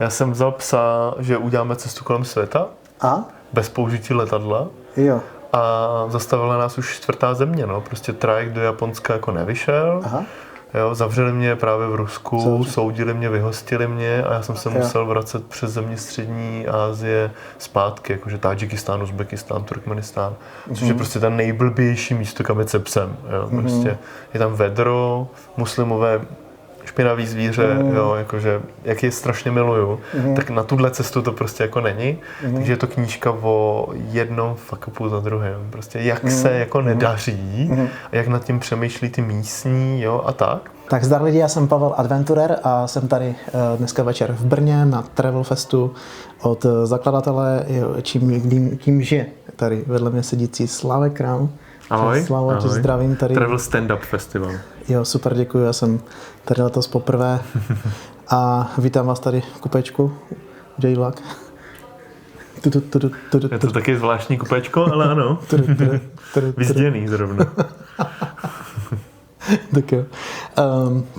Já jsem vzal psa, že uděláme cestu kolem světa. A? Bez použití letadla. Jo. A zastavila nás už 4. země, no. Prostě trajekt do Japonska jako nevyšel. Aha. Jo, zavřeli mě právě v Rusku, soudili mě, vyhostili mě a já jsem se musel vracet přes země střední Asie zpátky, jakože Tadžikistán, Uzbekistán, Turkmenistán, což je prostě ten nejblbější místo, kam jet se psem. Jo. Prostě je tam vedro, muslimové, špinavý zvíře, jo, jakože, jak je strašně miluju, tak na tuhle cestu to prostě jako není. Takže je to knížka o jednom fuck-upu za druhém. Prostě jak se jako nedaří, a jak nad tím přemýšlí ty místní, jo, a tak. Tak zdar lidi, já jsem Pavel Adventurer a jsem tady dneska večer v Brně na Travel Festu od zakladatele, tímž je tady vedle mě sedící Slávek Krám. Ahoj. Slavo, tě zdravím tady. Travel Stand-up Festival. Jo, super, děkuji, já jsem tady letos poprvé a vítám vás tady v kupečku J-Luck. Je to taky zvláštní kupečko, ale ano. Vyzděný zrovna. Tak jo.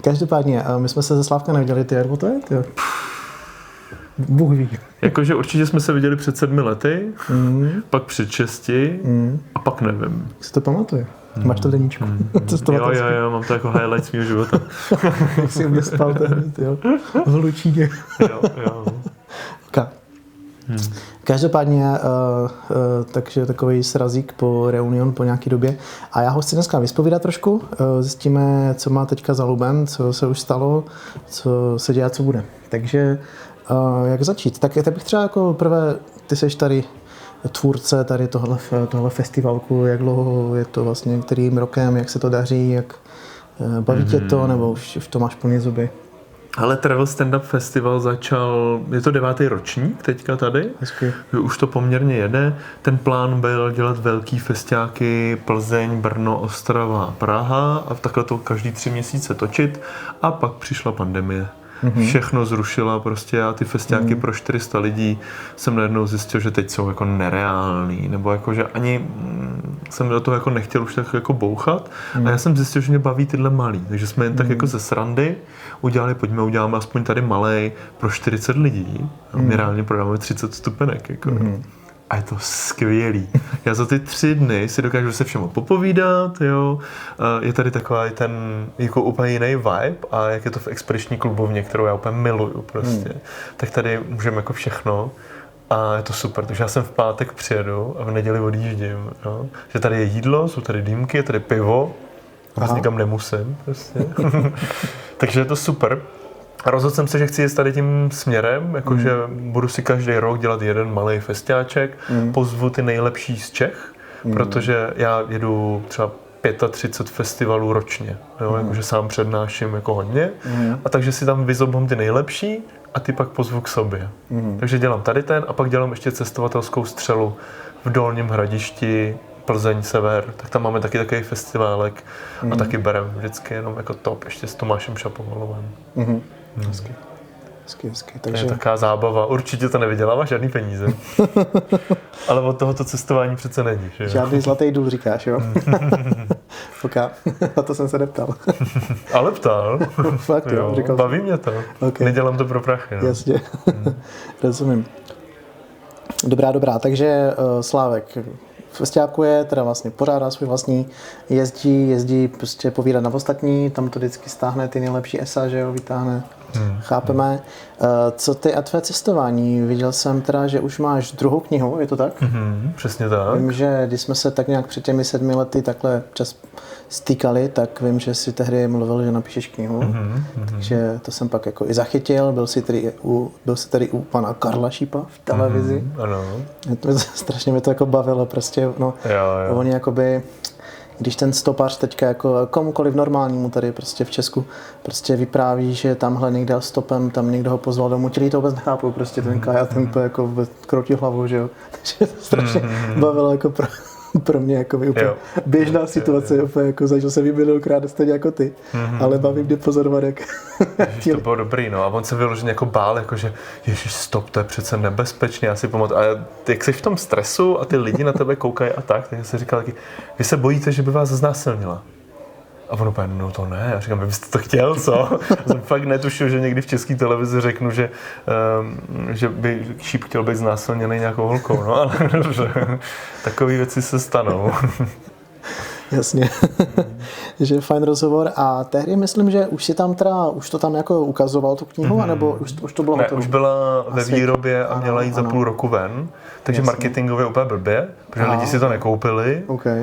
Každopádně, my jsme se ze Slávka neviděli, ty jak to je? Ty? Bůh ví. Jakože určitě jsme se viděli před 7 lety, pak před 6 a pak nevím. Jak se to pamatuje? Máš to v deníčku? Jo, mám to jako highlight svýho života. Jak jsi mě spal tehdy, jo? V Lučíně. Jo. Okay. Každopádně, takže takový srazík po reunion po nějaké době. A já ho chci dneska vyspovídat trošku. Zjistíme, co má teďka za lubem, co se už stalo, co se děje a co bude. Takže jak začít? Tak bych třeba jako prvé, ty seš tady tvůrce tady tohle festivalku, jak dlouho je to vlastně, kterým rokem, jak se to daří, jak baví tě to, nebo už to máš plně zuby? Ale Travel Stand-up Festival začal, je to 9. ročník teďka tady, už to poměrně jede. Ten plán byl dělat velký festiáky Plzeň, Brno, Ostrava, Praha a takhle to každý 3 měsíce točit a pak přišla pandemie. Všechno zrušila prostě a ty festiáky pro 400 lidí jsem najednou zjistil, že teď jsou jako nereální, nebo jako, že ani jsem do toho jako nechtěl už tak jako bouchat a já jsem zjistil, že mě baví tyhle malý, takže jsme jen tak jako ze srandy uděláme aspoň tady malej pro 40 lidí a my reálně prodáme 30 stupenek, jako. A je to skvělý. Já za ty 3 dny si dokážu se všemu popovídat, jo. Je tady takový ten jako úplně jiný vibe a jak je to v expediční klubovně, kterou já úplně miluju prostě. Tak tady můžeme jako všechno a je to super. Takže já jsem v pátek přijedu a v neděli odjíždím, jo. Že tady je jídlo, jsou tady dýmky, je tady pivo a vlastně nikam nemusím prostě. Takže je to super. A rozhodl jsem se, že chci jít tady tím směrem, jakože budu si každý rok dělat jeden malý festiáček, pozvu ty nejlepší z Čech, protože já jedu třeba 35 festivalů ročně, jo, jakože sám přednáším jako hodně, a takže si tam vyzobám ty nejlepší a ty pak pozvu k sobě. Takže dělám tady ten a pak dělám ještě cestovatelskou střelu v Dolním Hradišti, Plzeň, Sever, tak tam máme taky takový festiválek a taky bereme vždycky jenom jako top, ještě s Tomášem Šapovalovem. Hezky. Takže... To je taková zábava. Určitě to nevydělává žádný peníze. Ale od tohoto cestování přece není. Že? Žádný zlatý důl říkáš, jo? Okay. Na to jsem se neptal. Ale ptal. Fakt, jo. Říkal baví mě to. Okay. Nedělám to pro prachy. No. Jasně. Rozumím. Dobrá. Takže Slávek festiákuje, teda vlastně pořádá svůj vlastní, jezdí prostě povídat na ostatní, tam to vždycky stáhne ty nejlepší esa, že jo, vytáhne, chápeme. Co ty a tvé cestování? Viděl jsem teda, že už máš 2. knihu, je to tak? Přesně tak. Vím, že když jsme se tak nějak před těmi 7 lety takhle čas stýkali, tak vím, že si tehdy mluvil, že napíšeš knihu, takže to jsem pak jako i zachytil, byl jsi tady u pana Karla Šípa v televizi. Ano. Strašně mě to jako bavilo prostě, no, jo. Oni jakoby, když ten stopař teďka jako komukoliv normálnímu tady prostě v Česku prostě vypráví, že tamhle někde stopem, tam někdo ho pozval domů, ti to vůbec nechápou, prostě ten Kaja, ten to jako kroutí hlavu, že jo, takže to strašně bavilo jako pro mě jako úplně běžná situace, úplně jako zažil jsem ji milionkrát stejně jako ty, ale baví mě pozorovat, jak... Ježiš, to bylo dobrý, no a on se vyloženě jako bál, jako že ježiš, stop, to je přece nebezpečné, já si pamatuju, a jak jsi v tom stresu a ty lidi na tebe koukají a tak já si říkal taky, vy se bojíte, že by vás znásilnila. A on úplně, no to ne. Já říkám, vy byste to chtěl, co? Jsem fakt netušil, že někdy v české televizi řeknu, že by Šíp chtěl být znásilněný nějakou holkou. No ale dobře, takové věci se stanou. Jasně. že fajn rozhovor. A tehdy myslím, že už to tam jako ukazoval tu knihu, anebo už to bylo ne, hotové? už byla ve výrobě a měla jít za půl roku ven. Takže Jasně. marketingově úplně blbě, protože lidi si to nekoupili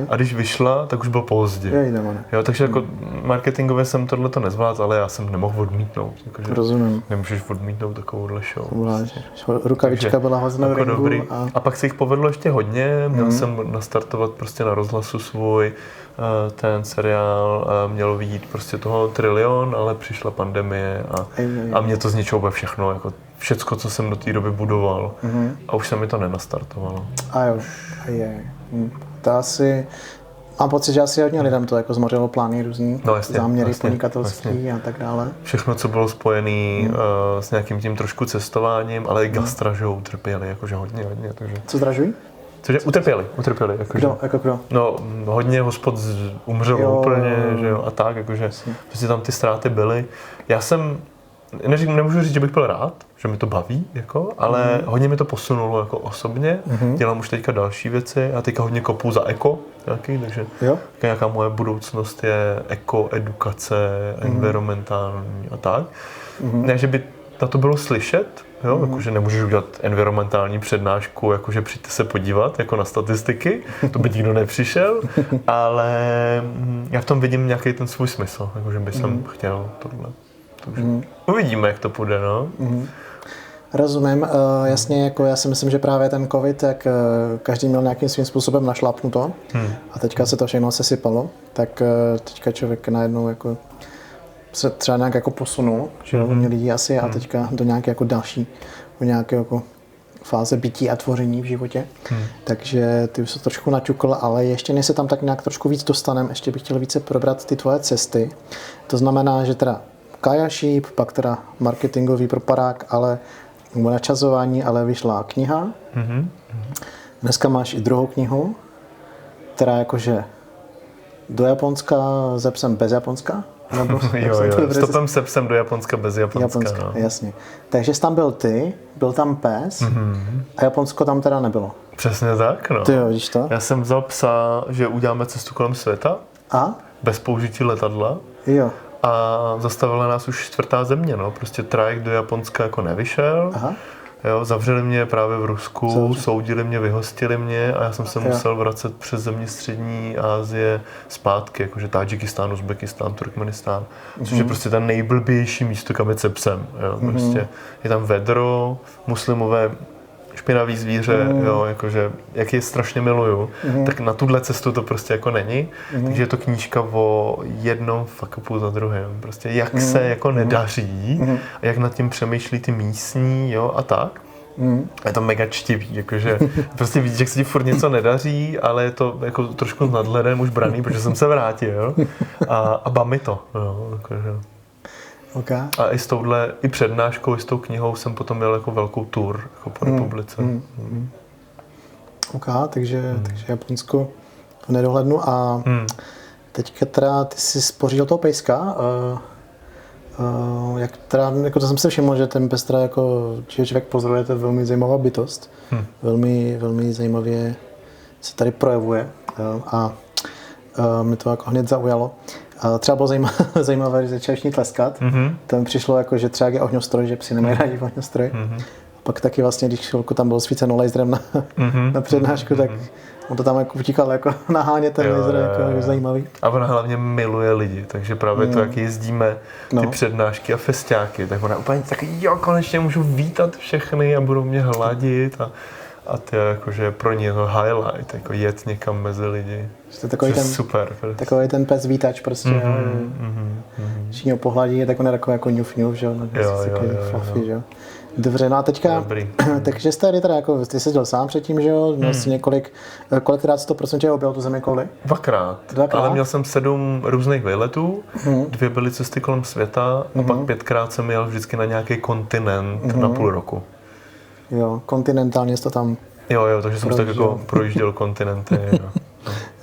a když vyšla, tak už bylo pozdě. Jo, takže jako marketingově jsem tohleto nezvládl, ale já jsem nemohl odmítnout. Jakože rozumím. Nemůžeš odmítnout takovouhle show. Rukavička byla hozena v ringu. Dobrý. A pak se jich povedlo ještě hodně, měl jsem nastartovat prostě na rozhlasu svůj ten seriál, mělo vyjít prostě toho trilion, ale přišla pandemie a mě to zničilo všechno, jako všecko, co jsem do té doby budoval a už se mi to nenastartovalo. A jo, to asi, mám pocit, že asi hodně lidem to jako zmořilo plány různý, záměry podnikatelský a tak dále. Všechno, co bylo spojené s nějakým tím trošku cestováním, ale i gastra, utrpěli, jakože hodně, takže... Co zdražují? Cože utrpěli. Jakože. Kdo? No, hodně hospod umřelo úplně, že jo, a tak, jakože prostě tam ty ztráty byly. Já jsem, nemůžu říct, že bych byl rád, že mi to baví, jako, ale hodně mi to posunulo jako osobně. Dělám už teďka další věci a teďka hodně kopu za eko, takže nějaká moje budoucnost je eko, edukace, environmentální a tak. Ne, že by na to bylo slyšet, jo, jakože nemůžeš udělat environmentální přednášku, jakože přijďte se podívat jako na statistiky, to by nikdo nepřišel, ale já v tom vidím nějaký ten svůj smysl, jakože by jsem chtěl tohle. Takže uvidíme, jak to půjde, no. Rozumím, jasně, jako já si myslím, že právě ten covid, tak každý měl nějakým svým způsobem našlápnuto a teďka se to všechno sesypalo, tak teďka člověk najednou jako se třeba nějak jako posunul, že hodně lidí asi a teďka do nějaké jako další, do nějaké jako fáze bytí a tvoření v životě. Takže ty už se trošku naťukl, ale ještě než se tam tak nějak trošku víc dostanem, ještě bych chtěl více probrat ty tvoje cesty. To znamená, že teda Kaja Šíp, pak teda marketingový propadák, ale načasování, ale vyšla kniha. Dneska máš i druhou knihu, která jakože do Japonska se psem bez Japonska. Jo, stopem se psem do Japonska bez Japonska. No. Jasně. Takže jsi tam byl ty, byl tam pes a Japonsko tam teda nebylo. Přesně tak, no. Ty jo, vidíš to? Já jsem vzal psa, že uděláme cestu kolem světa. Bez použití letadla. Jo. A zastavila nás už 4. země, no. Prostě trajekt do Japonska jako nevyšel. Jo, zavřeli mě právě v Rusku, soudili mě, vyhostili mě a já jsem se musel vracet přes země střední Asie zpátky, jakože Tadžikistán, Uzbekistán, Turkmenistán, což je prostě ten nejblbější místo, kam je cepsem. Jo. Prostě je tam vedro, muslimové, špinavý zvíře, jo, jakože, jak je strašně miluju, tak na tuhle cestu to prostě jako není. Takže je to knížka o jednom fuck upu za druhém. Prostě jak se jako nedaří a jak nad tím přemýšlí ty místní, jo, a tak. A je to mega čtivý, jakože prostě vidíš, jak se ti furt něco nedaří, ale je to jako trošku s nadhledem už braný, protože jsem se vrátil a baví to, jo, jakože. Okay. A i s touhle, i přednáškou, i s tou knihou jsem potom měl jako velkou tour jako po republice. Takže Japonsko v nedohlednu a teďka teda ty jsi spořídil toho pejska. Jak teda, jako to jsem se všiml, že ten pes teda jako člověk pozoruje, to je velmi zajímavá bytost. Velmi zajímavě se tady projevuje a mě to jako hned zaujalo. Třeba bylo zajímavé, že začal všichni tleskat. Tam přišlo jako, že třeba je ohňostroj, že psi nemají rádi ohňostroj. Pak taky vlastně, když chvilku tam bylo svíceno laserem na přednášku, tak on to tam jako utíkal jako nahánět ten laser, jako zajímavý. A ona hlavně miluje lidi, takže právě to, jak jezdíme ty přednášky a festiáky, tak ona úplně tak, jo, konečně můžu vítat všechny a budou mě hladit a to je jakože pro ně to highlight, jako jet někam mezi lidi. To je takový ten, super. Takový ten pes vítač prostě, všichni ho pohladí, tak on je takový jako ňuf, že jo, fluffy, že jo. Dobře, no a teďka, takže jste tady teda jako, ty jsi dělal sám předtím, že jo, měl jsi kolikrát 100% objel tu zemi kouli? Dvakrát, ale měl jsem 7 různých výletů, 2 byly cesty kolem světa a pak 5krát jsem jel vždycky na nějaký kontinent na půl roku. Jo, kontinentálně jsi to tam... Jo, takže jsem tak jako projížděl kontinenty. Jo.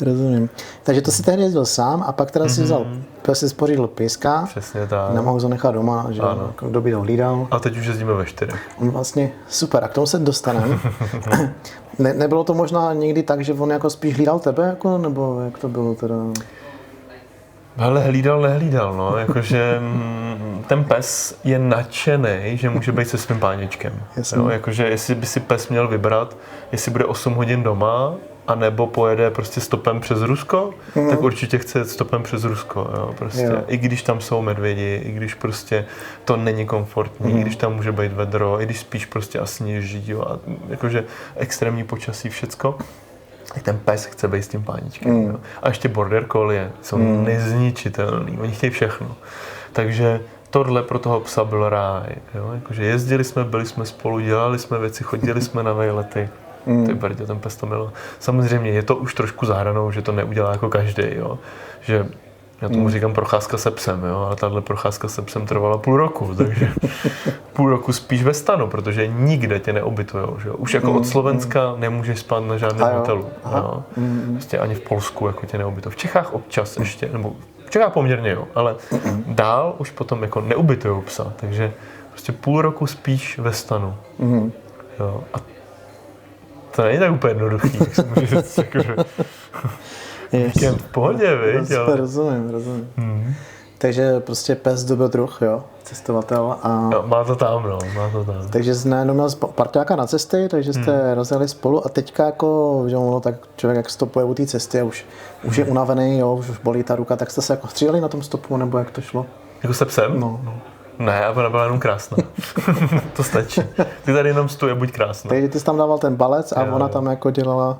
Rozumím. Takže to si tehdy jezdil sám a pak teda si vzal, si spořídl pejska. Přesně tak. Nemohl ho nechat doma, že kdo by to hlídal. A teď už jezdíme ve 4. Vlastně super, a k tomu se dostaneme. Nebylo to možná někdy tak, že on jako spíš hlídal tebe, jako, nebo jak to bylo teda? Ale nehlídal, no, jakože ten pes je nadšený, že může být se svým páničkem. Jo, jakože jestli by si pes měl vybrat, jestli bude 8 hodin doma, anebo pojede prostě stopem přes Rusko, tak určitě chce jet stopem přes Rusko, jo, prostě. Jo. I když tam jsou medvědi, i když prostě to není komfortní, i když tam může být vedro, i když spíš prostě a sněží, jo, a jakože extrémní počasí, všecko. Tak ten pes chce být s tím páničkem. Jo. A ještě border collie jsou nezničitelný, oni chtějí všechno. Takže tohle pro toho psa byl ráj. Jo. Jakože jezdili jsme, byli jsme spolu, dělali jsme věci, chodili jsme na vejlety. Ty brdě, ten pes to miloval. Samozřejmě je to už trošku za hranou, že to neudělá jako každý, jo. Že já tomu říkám procházka se psem, jo, ale tahle procházka se psem trvala půl roku, takže půl roku spíš ve stanu, protože nikde tě neobytujou, že jo. Už jako od Slovenska nemůžeš spát na žádném hotelu, jo. Prostě ani v Polsku jako tě neobytují. V Čechách občas ještě, nebo v Čechách poměrně jo, ale dál už potom jako neubytujou psa, takže prostě půl roku spíš ve stanu, jo. A to není tak úplně jednoduchý, jak se může říct, jakože v pohodě, viď, jo. Rozumím. Takže prostě pes dobrodruh, jo, cestovatel a... Jo, má to tam. Takže jsi najednou měl parťáka na cesty, takže jste rozjeli spolu a teďka jako, že ono tak člověk jak stopuje u té cesty a už je unavený, jo, už bolí ta ruka, tak jste se jako střídali na tom stopu, nebo jak to šlo? Jako se psem? No. Ne, ona byla jenom krásná. To stačí. Ty tady jenom stůj a buď krásná. Takže ty jsi tam dával ten balec a ona tam jako dělala,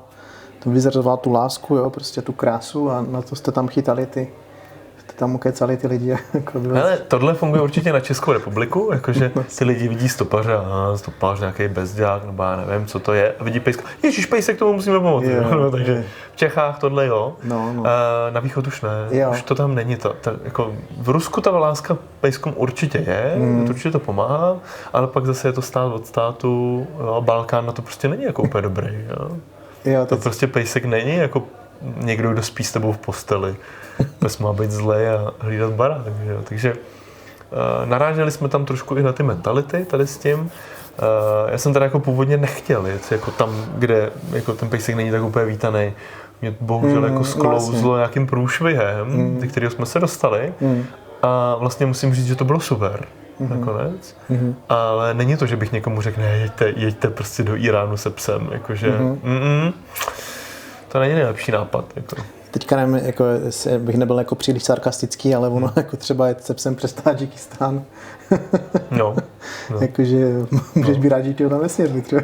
vyzrazovala tu lásku, jo, prostě tu krásu a na to jste tam chytali tam ukecali ty lidi. Jako ale tohle funguje určitě na Českou republiku, jakože ty lidi vidí stopaře, stopář nějaký bezďák, nebo já nevím, co to je, a vidí pejska, ježiš, pejsek, tomu musíme pomoct. No, takže v Čechách tohle jo, na východ už ne, už to tam není. Jako v Rusku ta láska pejskům určitě je, určitě to pomáhá, ale pak zase je to stát od státu, jo, Balkán na to prostě není jako úplně dobrý. Jo. To prostě pejsek není jako někdo, kdo spí s tebou v posteli. Pes má být zlej a hlídat barák. Takže naráželi jsme tam trošku i na ty mentality tady s tím. Já jsem teda jako původně nechtěl jet jako tam, kde jako ten pejsek není tak úplně vítaný. Mě bohužel jako sklouzlo nějakým průšvihem, ze kterého jsme se dostali. A vlastně musím říct, že to bylo super. Nakonec. Ale není to, že bych někomu řekl, ne, jeďte prostě do Iránu se psem. Jakože, to není nejlepší nápad. Jako. Teďka nevím, jako, bych nebyl jako příliš sarkastický, ale ono jako třeba jet se psem přes Tadžikistán. No. Jakože můžeš být rád, že ti ho tam vesměrli třeba.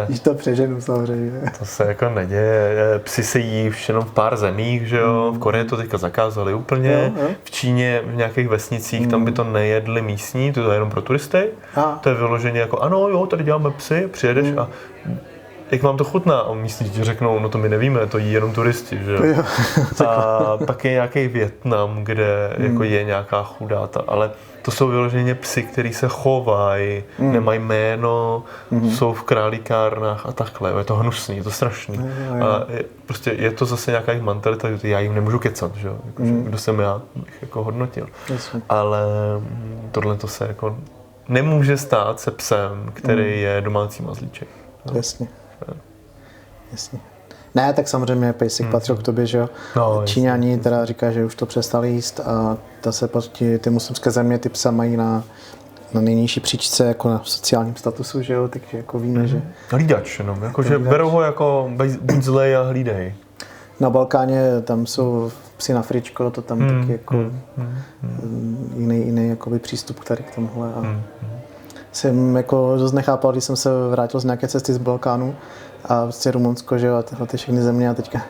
Když to přeženu samozřejmě. To se jako neděje. Psi se jí už jenom v pár zemích, že jo. V Koreji to teďka zakázali úplně. Jo. V Číně v nějakých vesnicích tam by to nejedli místní, to je jenom pro turisty. To je vyloženě jako ano, jo, tady děláme psy, přijedeš a jak vám to chutná? A místní ti řeknou, no to my nevíme, to jí jenom turisti, že jo. A pak je nějaký Vietnam, kde jako je nějaká chudáta, ale to jsou vyloženě psy, který se chovají, nemají jméno, jsou v králíkárnách a takhle. Je to hnusný, je to strašný. A prostě je to zase nějaká jejich mentalita, že já jim nemůžu kecat, že jo. Jako, kdo jsem já, bych jako hodnotil. Ale tohle to se jako nemůže stát se psem, který je domácí mazlíček. Jasně. Ne, tak samozřejmě pejsek patřil k tobě, že jo. No, Číňani teda říká, že už to přestali jíst a ty muslimské země ty psa mají na nejnižší příčce jako na sociálním statusu, že jo, takže jako víme, že... Hlídač jenom, jakože berou ho jako buď zlej a hlídej. Na Balkáně tam jsou psi na fričko, to tam taky jako jiný jakoby přístup který k tomuhle. Jsem jako dost nechápal, když jsem se vrátil z nějaké cesty z Balkánu a prostě Rumunsko, že jo, a tyhle ty všechny země a teďka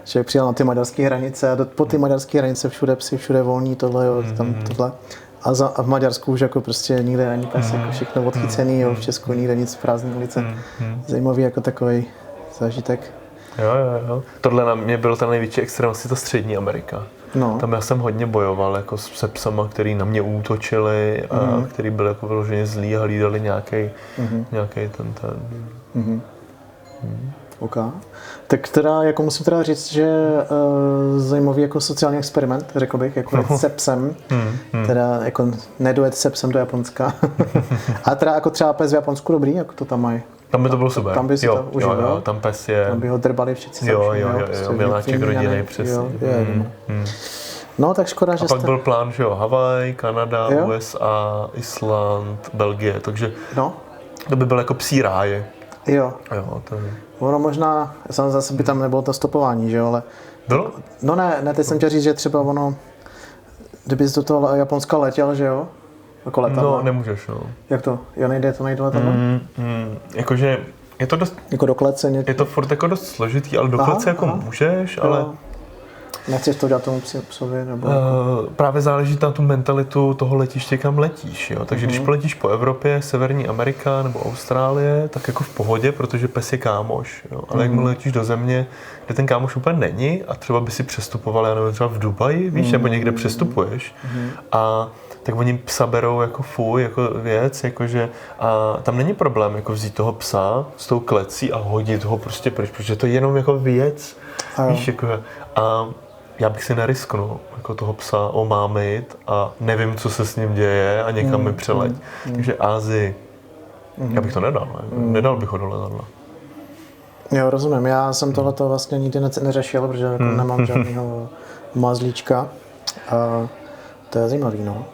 člověk přijel na ty maďarské hranice a po ty maďarské hranice všude psy, všude volní, tohle, jo, tam tohle. A v Maďarsku už jako prostě nikde ani pes, jako všechno odchycený, jo, v Česku nikde nic, prázdné ulice. Zajímavý jako takovej zážitek. Jo. Tohle na mě byl ten největší extrém, asi ta Střední Amerika. No. Tam já jsem hodně bojoval jako se psama, který na mě útočili a který byli jako vyloženě zlí a hlídali nějaký ten. OK. Tak teda, jako musím teda říct, že zajímavý jako sociální experiment, řekl bych, jako jet se psem, teda jako nedojet se psem do Japonska. A teda jako třeba pes v Japonsku dobrý, jako to tam mají. Tam by to bylo super. Tam by si to užil, jo, tam pes je. Tam by ho drbali všichni. Jo, miláček rodiny, přesně. No, tak škoda, že a pak byl plán, že jo, Havaj, Kanada, USA, Island, Belgie, takže to by byl jako psí ráje. Jo. To je. Ono možná, zase by tam nebylo to stopování, že jo, ale... Bylo? No ne, teď jsem chtěl říct, že třeba ono, kdybys do toho Japonska letěl, že jo? Jako letadlo. No, nemůžeš, no. Jak to? Jo, nejde letadlo? Jakože je to dost... Jako do klece? Je to furt jako dost složitý, ale do klece jako můžeš, ale... Nechceš to dělat tomu psovi? Nebo právě záleží na tu mentalitu toho letiště, kam letíš. Jo? Takže když poletíš po Evropě, Severní Amerika nebo Austrálie, tak jako v pohodě, protože pes je kámoš. Jo? Ale jakmile letíš do země, kde ten kámoš úplně není a třeba by si přestupoval, já nevím, třeba v Dubaji, víš, nebo někde přestupuješ a tak oni psa berou jako fuj, jako věc, jakože a tam není problém jako vzít toho psa s tou klecí a hodit ho prostě pryč, protože to je jenom jako věc, víš, jako a já bych si nerisknul jako toho psa omámit a nevím, co se s ním děje a někam mi přeleď. Takže Asii, já bych to nedal, nedal bych ho do letadla. Jo, rozumím. Já jsem tohleto vlastně nikdy neřešil, protože jako nemám žádného mazlíčka. A to je zajímavý, no.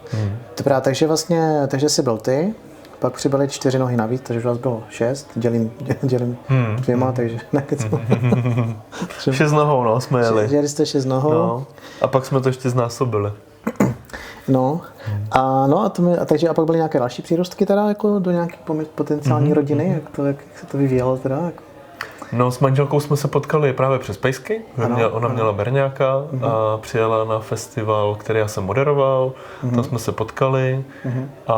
Dobrá, takže jsi byl ty, pak přibyly 4 nohy navíc, takže už vás bylo 6, dělím 2, takže nekecím. 6 nohou, no, jsme jeli. Jeli jste 6 nohou. No. A pak jsme to ještě znásobili. No. A pak byly nějaké další přírostky teda, jako do nějaké potenciální rodiny, jak se to vyvíjelo teda? Jako? No, s manželkou jsme se potkali právě přes pejsky. Ona měla berňáka a přijela na festival, který já jsem moderoval. Tam jsme se potkali a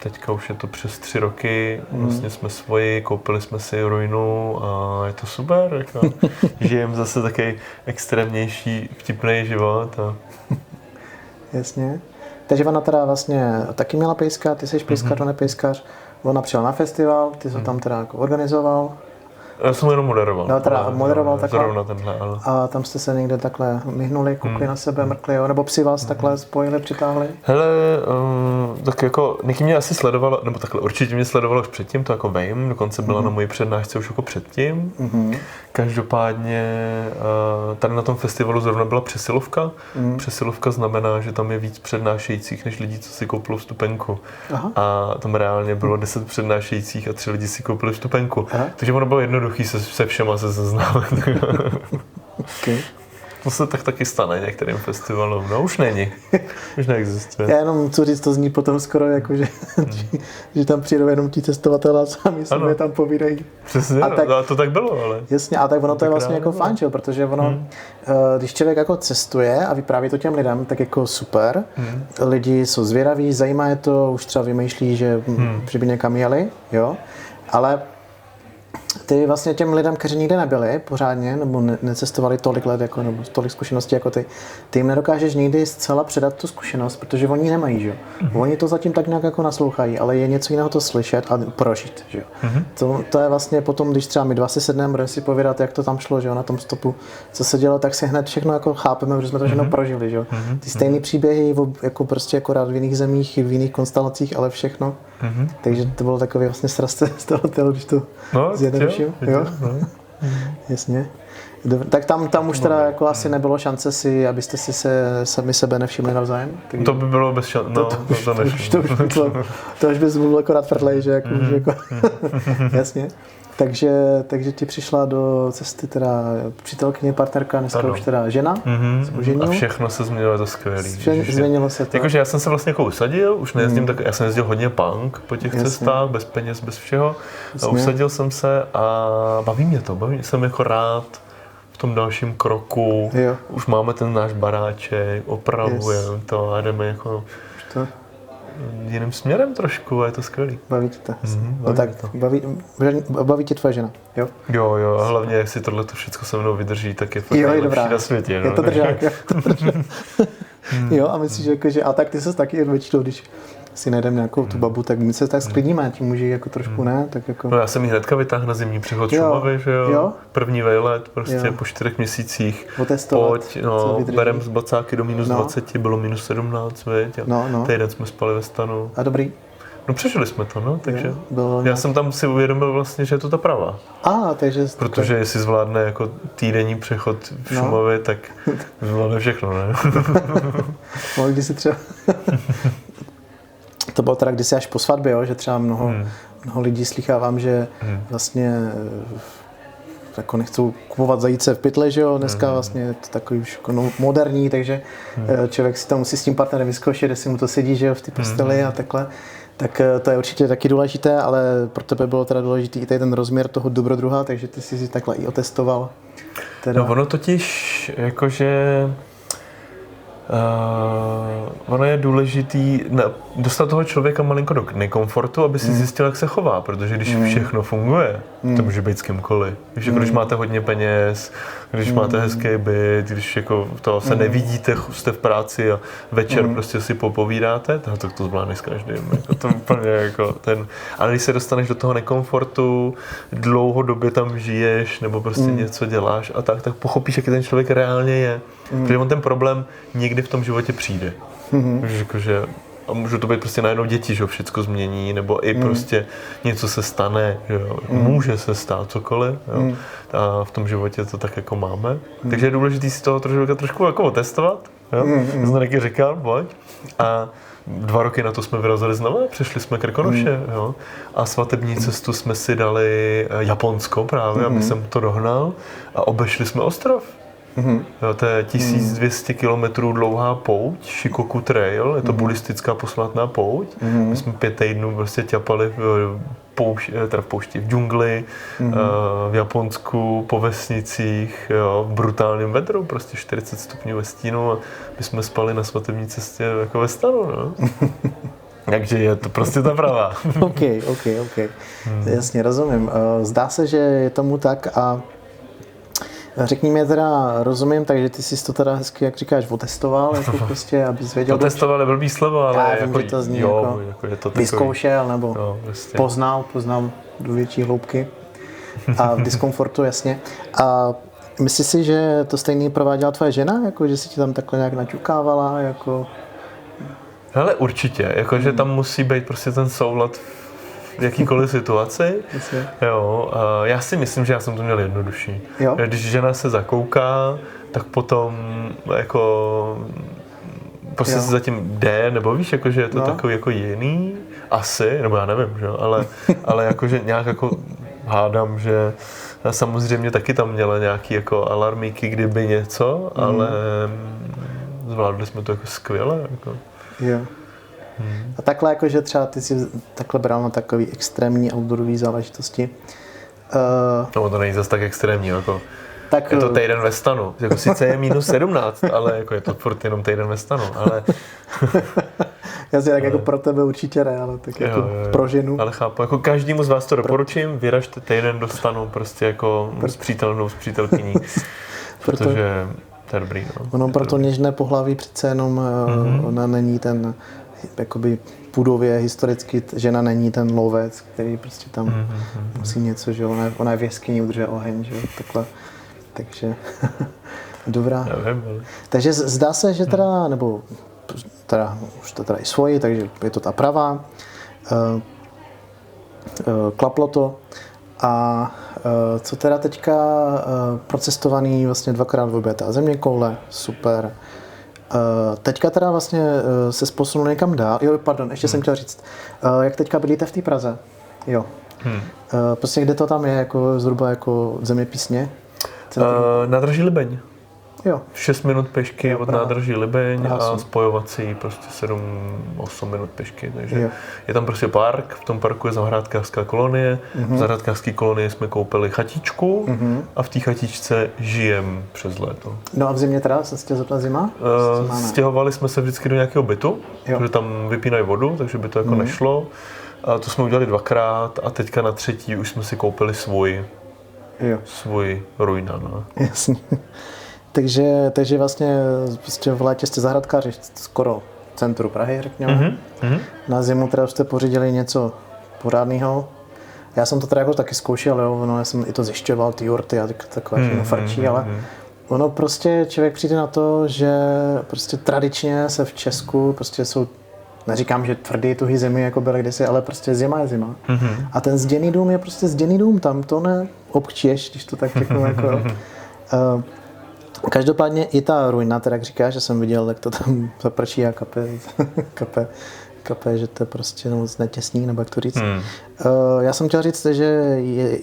teďka už je to přes 3 roky. Vlastně jsme koupili jsme si ruinu a je to super. Jako. Žijem zase takový extrémnější, vtipný život. Jasně. Takže ona teda vlastně taky měla pejska, ty jsi pejskař, on je pejskař. Ona přijela na festival, ty jsi ho tam teda jako organizoval. Já jsem jenom moderoval. No, teda moderoval takhle. Zrovna tenhle, ale... A tam jste se někde takhle myhnuli, koukli na sebe, mrkli, jo? Nebo psi vás takhle spojili, přitáhli? Hele, tak jako Niky mě asi sledovalo, nebo takhle určitě mě sledovalo už předtím, to jako vím, dokonce byla na mojí přednášce už jako předtím. Každopádně tady na tom festivalu zrovna byla přesilovka. Přesilovka znamená, že tam je víc přednášejících než lidí, co si koupili vstupenku. A tam reálně bylo 10 přednášejících a 3 lidi si koupili vstupenku. Takže ono bylo jednoduché se všema se seznámit. Okay. To se tak taky stane některým festivalům. No už není. Už neexistuje. Já jenom chci říct, to zní potom skoro jako, že tam přijdou jenom ti cestovatelé a sami sobě tam povídají. Přesně, a to tak bylo, ale... Jasně, a tak ono to je vlastně jako fajn, protože ono, když člověk jako cestuje a vypráví to těm lidem, tak jako super. Lidi jsou zvědaví, zajímá je to, už třeba vymýšlí, že by někam jeli, jo. Ale ty vlastně těm lidem, kteří nikdy nebyli pořádně, nebo necestovali tolik let, jako, nebo tolik zkušeností jako ty jim nedokážeš nikdy zcela předat tu zkušenost, protože oni nemají, že jo. Oni to zatím tak nějak jako naslouchají, ale je něco jiného to slyšet a prožít, že jo. To je vlastně potom, když třeba my dva si sedneme, budeme si povídat, jak to tam šlo, že jo, na tom stopu, co se dělo, tak si hned všechno jako chápeme, protože jsme to všechno prožili, že jo. Ty stejné příběhy, jako prostě akorát v jiných zemích, v jiných konstelacích, ale všechno. Takže to bylo takový vlastně sraz z toho, když to zjednoduším. Jo? Jasně. Tak tam už teda jako asi nebylo šance abyste si sami sebe nevšimli navzájem? Takže... To by bylo bez šance, no, to už bys byl akorát prdlej, že jako, jasně. Takže ti přišla do cesty teda přítelkyně, partnerka, dneska už teda žena. A všechno se změnilo, to skvělý. Změnilo se to. Jakože já jsem se vlastně jako usadil, už nejezdím tak, já jsem jezdil hodně punk po těch cestách, bez peněz, bez všeho. A usadil jsem se a baví mě, jsem jako rád v tom dalším kroku. Jo. Už máme ten náš baráček, opravujeme to a jdeme jako... jiným směrem trošku a je to skvělý. Baví tě to. No tak baví tě tvoje žena, jo? Jo, a hlavně jestli tohle to všechno se mnou vydrží, tak je fakt nejlepší na světě. Je to držák, jo. Jo, a myslíš, že a tak ty ses taky většinou, si najdeme nějakou tu babu, tak my se tak sklidníme, ti muži jako trošku ne, tak jako... No já jsem ji hnedka vytáhl na zimní přechod Šumavy, že jo? První vejlet, prostě po 4 měsících. Otestovat, pojď, berem z bacáky do minus 20, bylo minus 17, viď? Týden jsme spali ve stanu. A dobrý? No přežili jsme to, no, takže já jsem tam si uvědomil vlastně, že je to ta pravá. Takže... Protože jestli zvládne jako týdenní přechod v Šumavě, tak zvládne všechno, ne? Když si třeba... To bylo teda kdysi až po svatbě, jo? Že třeba mnoho lidí slychávám, že vlastně jako nechcou kupovat zajíce v pytle, že jo, dneska vlastně je to takový už jako moderní, takže člověk si to musí s tím partnerem vyzkoušet, jestli mu to sedí, že jo, v té posteli a takhle. Tak to je určitě taky důležité, ale pro tebe bylo teda důležitý i ten rozměr toho dobrodruha, takže ty jsi si takhle i otestoval. No ono totiž, jakože ono je důležitý dostat toho člověka malinko do nekomfortu, aby si zjistil, jak se chová, protože když všechno funguje, to může být s kýmkoliv. Když máte hodně peněz, když máte hezký byt, když jako to se nevidíte, jste v práci a večer prostě si popovídáte, tak to zvládneš s každým. Jako to úplně jako ale když se dostaneš do toho nekomfortu, dlouhodobě tam žiješ nebo prostě něco děláš a tak pochopíš, jaký ten člověk reálně je. Protože on ten problém někdy v tom životě přijde. Jakože, a může to být prostě najednou děti, že všechno změní, nebo i prostě něco se stane, že jo. Může se stát cokoliv, jo. A v tom životě to tak jako máme. Takže je důležité si toho trošku jako otestovat, jo. Já jsem taky říkal, pojď. A 2 roky na to jsme vyrazili znova, přešli jsme Krkonoše, jo. A svatební cestu jsme si dali Japonsko právě, aby jsem to dohnal a obešli jsme ostrov. Jo, to je 1200 km dlouhá pouť, Shikoku Trail, je to buddhistická posvátná pouť. My jsme 5 týdnů prostě ťapali v poušti, v džungli, v Japonsku, po vesnicích, jo, v brutálním vedru, prostě 40 stupňů ve stínu a my jsme spali na svatební cestě jako ve stanu, no. Takže je to prostě ta pravá. OK. Jasně, rozumím. Zdá se, že je tomu tak a řekni mi teda, rozumím, takže ty jsi to teda hezky, jak říkáš, otestoval, jako prostě, abys věděl... Otestoval je blbý slovo, ale já vím, že to zní jako je to takový, vyzkoušel, nebo vlastně. poznal do větší hloubky a v diskomfortu, jasně. A myslíš si, že to stejný prováděla tvoje žena, jako že si ti tam takhle nějak naťukávala, jako... Hele, určitě, jakože tam musí být prostě ten soulad v jakýkoliv situaci. Jo, já si myslím, že já jsem to měl jednodušší. Když žena se zakouká, tak potom jako prostě se zatím jde, nebo víš, jako, že je to takový jako jiný, asi, nebo já nevím, že? Ale jakože nějak jako hádám, že samozřejmě taky tam měla nějaký jako alarmíky, kdyby něco, ale zvládli jsme to jako skvěle. Jako. Jo. A takhle jakože třeba ty si takhle bral na takový extrémní outdoorový záležitosti. No to není zase tak extrémní, jako je to týden ve stanu. Jako sice je minus 17, ale jako je to furt jenom týden ve stanu, ale... Jasně, tak jako pro tebe určitě ne, ale tak jako pro ženu. Ale chápu, jako každému z vás to doporučím, vyražte týden do stanu prostě jako s přítelnou, s přítelkyní, protože to je dobrý. No. Ono pro to něžné pohlaví přece jenom ona není ten jakoby půdově historicky žena není ten lovec, který prostě tam musí něco, že ona je v jeskyni, udržuje oheň, že takhle. Takže dobrá. Nevím, ale... Takže zdá se, že teda, nebo teda, už to teda i svoji, takže je to ta pravá. Klaplo to. A co teda teďka procestovaný vlastně 2x odbětá zeměkoule, super. Teďka teda vlastně se posunul někam dál. Jo, pardon, ještě jsem chtěl říct. Jak teďka bydlíte v té Praze? Jo. Prostě kde to tam je, jako zhruba jako zeměpisně? Nádraží Libeň. Jo. 6 minut pešky od nádraží Libeň a spojovací prostě 7-8 minut pešky. Takže je tam prostě park, v tom parku je zahrádkářská kolonie. V zahrádkářské kolonii jsme koupili chatičku a v té chatičce žijem přes léto. No a v zimě teda, jsem se tě zeptal zima? Stěhovali jsme se vždycky do nějakého bytu, protože tam vypínají vodu, takže by to jako nešlo. A to jsme udělali 2krát a teďka na 3. už jsme si koupili svůj ruina. No. Jasně. Takže vlastně v létě jste zahradkáři skoro centru Prahy, řekněme. Na zimu teda jste pořídili něco pořádného. Já jsem to teda jako taky zkoušel, jo, no, já jsem i to zjišťoval, ty jurty a takové všechno frčí, ale ono prostě člověk přijde na to, že prostě tradičně se v Česku prostě jsou, neříkám, že tvrdý, tuhý zimy jako byly kdysi, ale prostě zima je zima. A ten zděný dům je prostě zděný dům, tam to neobčiješ, když to tak řeknu jako. Každopádně i ta ruina, teda jak říkáš, že jsem viděl, jak to tam zaprčí a kape, že to je prostě moc netěsný, nebo jak to říct. Já jsem chtěl říct, že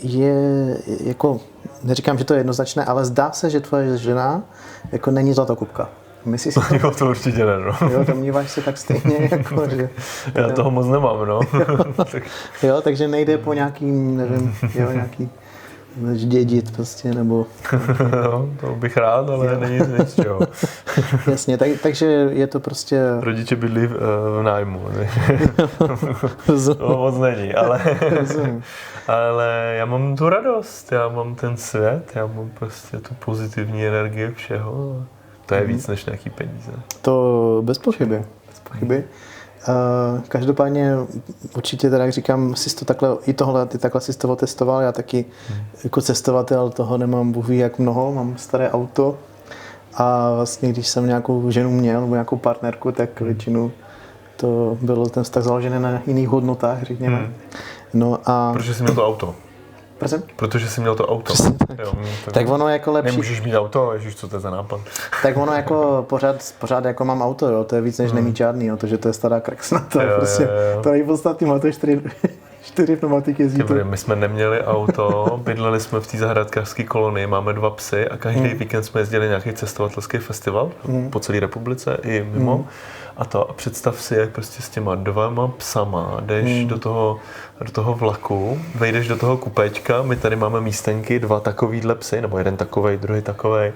je jako, neříkám, že to je jednoznačné, ale zdá se, že tvoje žena jako není zlatokupka. Myslíš si to? To určitě ne, no. Jo, domníváš se tak stejně, jako, že... Já toho moc nemám, no. Jo, takže nejde po nějakým, nevím, nějaký dědit prostě, nebo... No, to bych rád, ale není nic čeho. Jasně, takže je to prostě... Rodiče bydlí v nájmu, to moc není, ale já mám tu radost, já mám ten svět, já mám prostě tu pozitivní energii všeho. To je víc než nějaký peníze. To bez pochyby. Každopádně určitě teda, jak říkám, si to takhle, i tohle, ty takhle si toho testoval, já taky jako cestovatel toho nemám bůh ví jak mnoho, mám staré auto a vlastně když jsem nějakou ženu měl nebo nějakou partnerku, tak většinou to byl ten vztah založený na jiných hodnotách, řekněme. No a... Protože jsi měl to auto. Prosím? Protože jsi měl to auto. Tak. Jo, tak ono jako lepší... Nemůžeš mít auto, ježiš, co to je za nápad. Tak ono jako pořád jako mám auto, jo, to je víc než nemít žádný, jo, to, že to je stará kraxna, to je prostě, to je podstatný, má to 4 pneumatiky jezdí. My jsme neměli auto, bydleli jsme v té zahrádkářské kolonii, máme 2 psy a každý víkend jsme jezdili nějaký cestovatelský festival po celé republice i mimo. A představ si, jak prostě s těma 2 psama jdeš do toho vlaku, vejdeš do toho kupéčka, my tady máme místenky, 2 takovýhle psy, nebo jeden takovej, druhý takovej,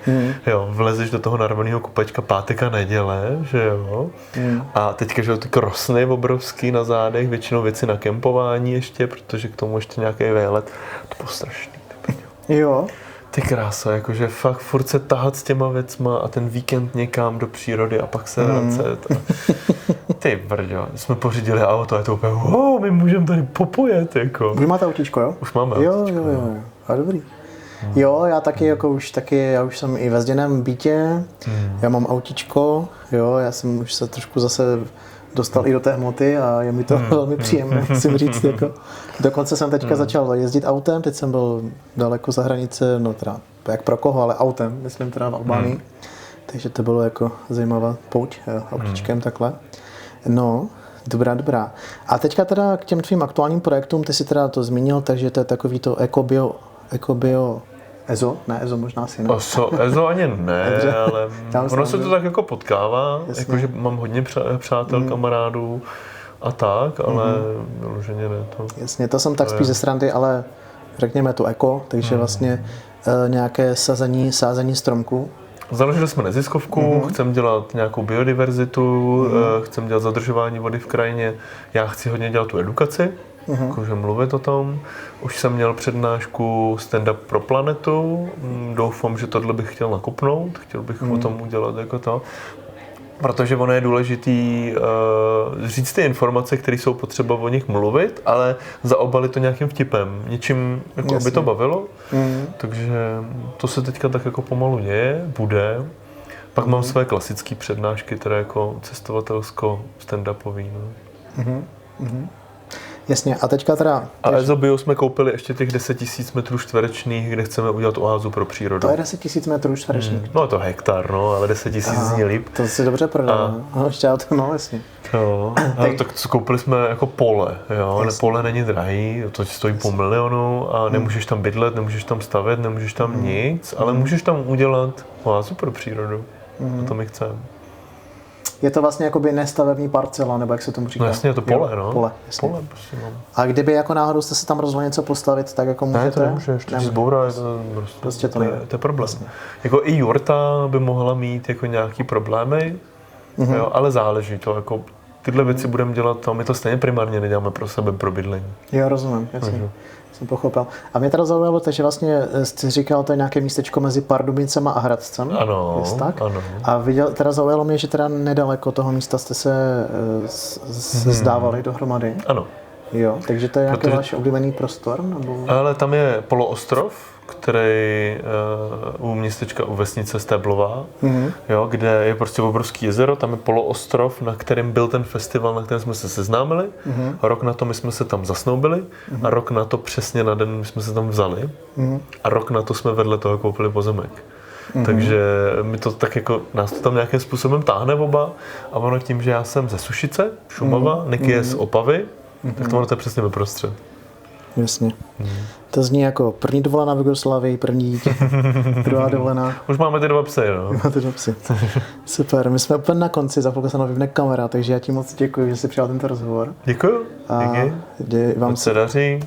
jo, vlezeš do toho narvaného kupéčka pátek a neděle, že jo, a teďka, že jo, ty krosny obrovský na zádech, většinou věci na kempování ještě, protože k tomu ještě nějaký výlet, to bylo strašný. Jo. Ty krása, jakože fakt furt se tahat s těma věcma a ten víkend někam do přírody a pak se vracet. Ty brďo, jsme pořídili auto a je to úplně, my můžeme tady popojet, jako. Vy máte autíčko, jo? Už máme autíčko. Jo. A dobrý. Jo, já taky, já už jsem i ve zděném bytě, já mám autíčko, jo, já jsem už se trošku zase dostal i do té hmoty a je mi to velmi příjemné, musím říct. Jako. Dokonce jsem teďka začal jezdit autem, teď jsem byl daleko za hranice, no teda jak pro koho, ale autem, myslím teda v Albánii. Takže to bylo jako zajímavá pouť, autíčkem takhle. No, dobrá. A teďka teda k těm tvým aktuálním projektům, ty si teda to zmínil, takže to je takový to ekobio EZO? Ne, EZO možná si ne. EZO ani ne, ale ono se to tak jako potkává, jakože mám hodně přátel, kamarádů a tak, ale vyloženě ne to. Jasně, to jsem tak spíš ze srandy, ale řekněme to eko, takže vlastně nějaké sázení stromků. Založili jsme neziskovku, chceme dělat nějakou biodiverzitu, chceme dělat zadržování vody v krajině, já chci hodně dělat tu edukaci, jakože mluvit o tom. Už jsem měl přednášku Stand Up pro planetu, doufám, že tohle bych chtěl nakopnout, chtěl bych o tom udělat jako to. Protože ono je důležitý říct ty informace, které jsou potřeba o nich mluvit, ale zaobalit to nějakým vtipem, něčím, jako aby to bavilo. Takže to se teďka tak jako pomalu děje, bude. Pak mám své klasické přednášky, teda jako cestovatelsko stand-upový. No. Jasně, a teďka teda... A EZOBio jsme koupili ještě těch 10 000 metrů čtverečných, kde chceme udělat oázu pro přírodu. To je 10 000 metrů čtverečných. No je to hektar, no, ale 10 000 zní líp. To si dobře prodal, no, ještě no, jasně. Jo, tak koupili jsme jako pole, jo, pole není drahý, to stojí půl milionu a nemůžeš tam bydlet, nemůžeš tam stavět, nemůžeš tam nic, ale můžeš tam udělat oázu pro přírodu. A to my chceme. Je to vlastně jakoby nestavební parcela, nebo jak se tomu říká? No jasně, je to pole, jo, no. Pole, jasně. Pole prostě, no. A kdyby jako náhodou jste se tam rozhodli něco postavit, tak jako můžete? Ne, to nemůžeš, to zbourá, je to prostě to nejde. To je problém. Vlastně. Jako i jurta by mohla mít jako nějaký problémy, jo, ale záleží to, jako tyhle věci budeme dělat a my to stejně primárně neděláme pro sebe, pro bydlení. Jo, rozumím, jasně. Jsem pochopil. A mě teda zaujalo to, že vlastně jsi říkal, to je nějaké místečko mezi Pardubicema a Hradcem. Ano, tak? ano. A teda zaujalo mě, že teda nedaleko toho místa jste se zdávali dohromady. Ano. Jo, takže to je nějaký váš oblíbený prostor? Nebo? Ale tam je poloostrov, který u městečka, u vesnice Stéblová, jo, kde je prostě obrovský jezero, tam je poloostrov, na kterém byl ten festival, na kterém jsme se seznámili. Rok na to my jsme se tam zasnoubili a rok na to přesně na den my jsme se tam vzali a rok na to jsme vedle toho koupili pozemek. Takže mi to tak jako, nás to tam nějakým způsobem táhne oba a ono tím, že já jsem ze Sušice, Šumava, Niky je z Opavy, tak to ono to je přesně vyprostřed. Jasně. To zní jako první dovolená v Jugoslávii, první dítě, druhá dovolená. Už máme ty 2 psy, no. Máte 2 psy. Super, my jsme úplně na konci, za chvilku se nám vypne kamera, takže já ti moc děkuji, že jsi přijal tento rozhovor. Děkuju. Díky. Vám se daří.